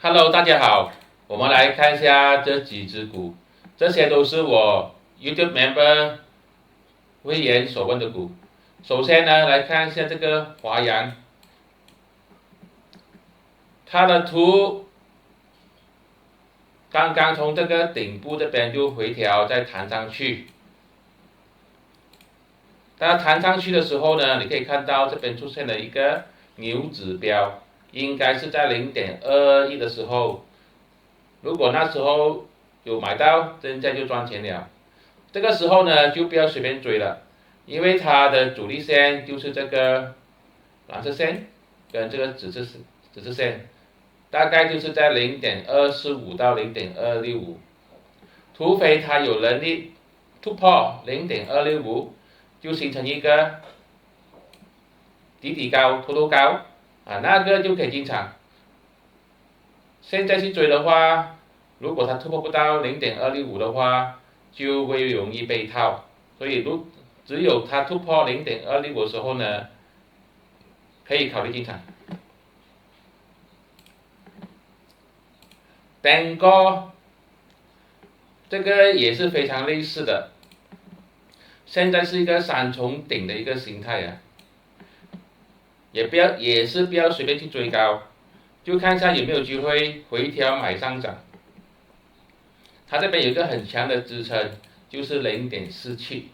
Hello，大家好，我们来看一下这几只股，这些都是我 YouTube member 会员所问的股。首先呢，来看一下这个华阳，它的图刚刚从这个顶部这边就回调，再弹上去。当它弹上去的时候呢，你可以看到这边出现了一个牛指标，应该是在0.21的时候。如果那时候有买到，现在就赚钱了。这个时候呢，就不要随便追了，因为它的主力线就是这个蓝色线跟这个紫色线，大概就是在0.245到0.265，除非它有能力突破0.265，就形成一个底高、头高那个就可以进场。现在去追的话，如果它突破不到0.265的话，就会容易被套。所以只有它突破0.265的时候呢，可以考虑进场。单个这个也是非常类似的，现在是一个三重顶的一个形态也是不要随便去追高，就看一下有没有机会回调买上涨。它这边有一个很强的支撑，就是0.47，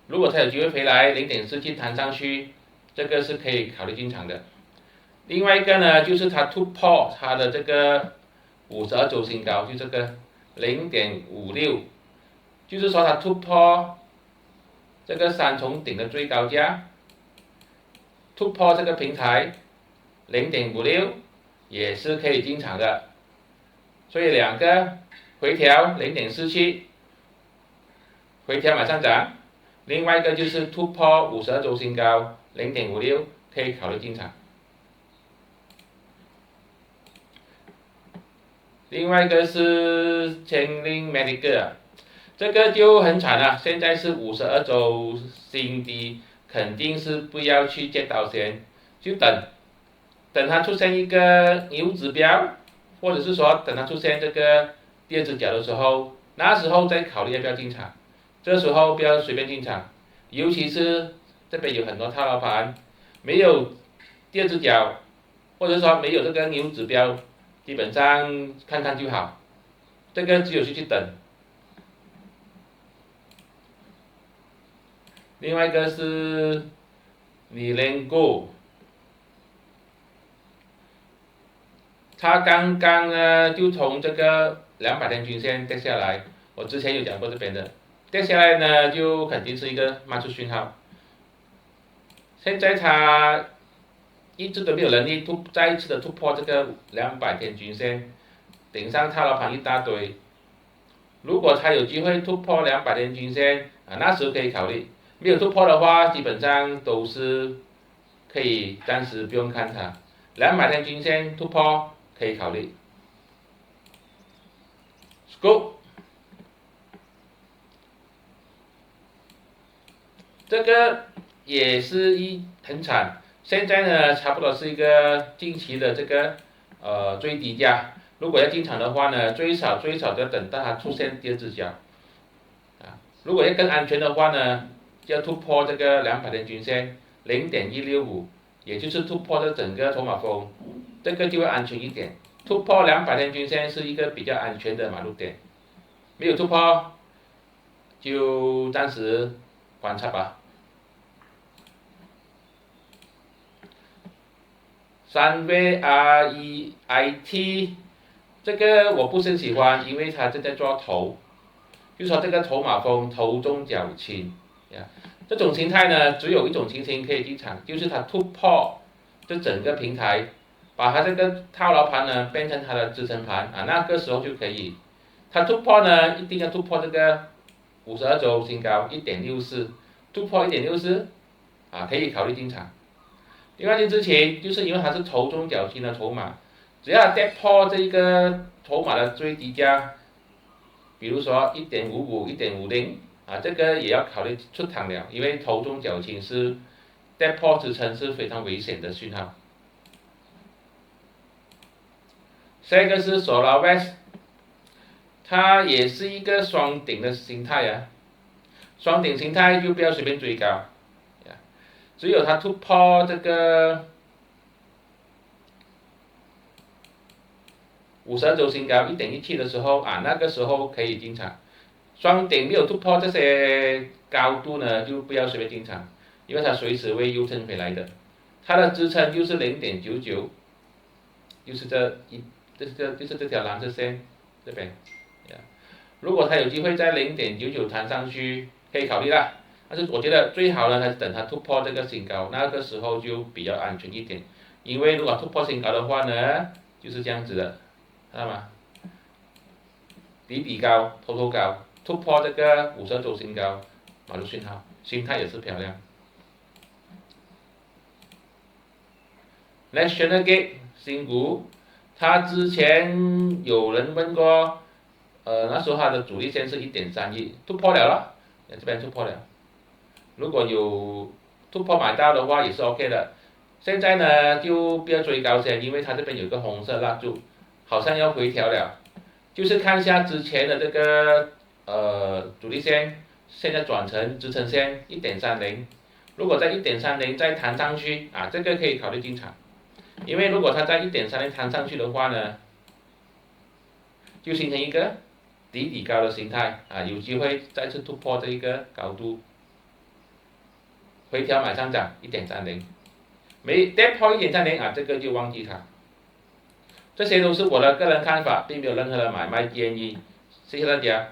如果它有机会回来0.47弹上去，这个是可以考虑进场的。另外一个呢，就是它突破它的这个52周新高，就这个0.56，就是说它突破这个三重顶的最高价，突破这个平台0.56也是可以进场的。所以两个回调0.47，回调买上涨。另外一个就是突破52周新高0.56，可以考虑进场。另外一个是千灵 Medical， 这个就很惨了，现在是52周新低，肯定是不要去接到先，就等它出现一个牛指标，或者是说等它出现这个第二只脚的时候，那时候再考虑要不要进场。这时候不要随便进场，尤其是这边有很多套牢盘，没有第二只脚，或者说没有这个牛指标，基本上看看就好，这个只有去等。另外一个是你能够，它刚刚呢就从这个200天均线跌下来，我之前有讲过这边的，跌下来呢就肯定是一个卖出讯号。现在它一直都没有能力再一次的突破这个200天均线，顶上套牢盘一大堆。如果它有机会突破200天均线那时候可以考虑。没有突破的话，基本上都是可以暂时不用看它。200天均线突破可以考虑。Scope 这个也是很惨，现在呢差不多是一个近期的这个最低价。如果要进场的话呢，最少都要等到它出现第二只脚如果要更安全的话呢，就要突破这个200天均线0.165，也就是突破这整个筹码峰，这个就会安全一点。突破200天均线是一个比较安全的买入点，没有突破就暂时观察吧。3VREIT 这个我不是很喜欢，因为它正在做头，就说这个筹码峰头重脚轻这种形态呢，只有一种情形可以进场，就是它突破这整个平台，把它这个套牢盘呢变成它的支撑盘那个时候就可以。它突破呢，一定要突破这个52周新高1.64，突破1.64可以考虑进场。另外之前就是因为它是头重脚轻的筹码，只要跌破这个筹码的最低价，比如说1.55、1.50这个也要考虑出场了，因为头重脚轻是跌破支撑是非常危险的讯号。下一个是 Solar West， 它也是一个双顶的形态啊，双顶形态就不要随便追高，只有它突破这个50周新高 1.17 的时候啊，那个时候可以进场。双顶没有突破这些高度呢，就不要随便进场，因为它随时会又撑回来的。它的支撑就是0.99，就是这条蓝色线这边，如果它有机会在0.99弹上去，可以考虑啦。但是我觉得最好呢，还是等它突破这个新高，那个时候就比较安全一点。因为如果突破新高的话呢，就是这样子的，看到吗？底高，头高，突破这个50周新高，马上讯号，形态也是漂亮。National Gate 新股，它之前有人问过，那时候它的主力线是1.3亿，突破了咯，这边突破了。如果有突破买到的话也是 OK 的。现在呢就不要追高先，因为它这边有个红色蜡烛，好像要回调了。就是看一下之前的这个主力线，现在转成支撑线1.30，如果在1.30再弹上去啊，这个可以考虑进场。因为如果它在1.30弹上去的话呢，就形成一个底高的形态啊，有机会再次突破这一个高度，回调买上涨1.30，没跌破1.30啊，这个就忘记它。这些都是我的个人看法，并没有任何的买卖建议，谢谢大家。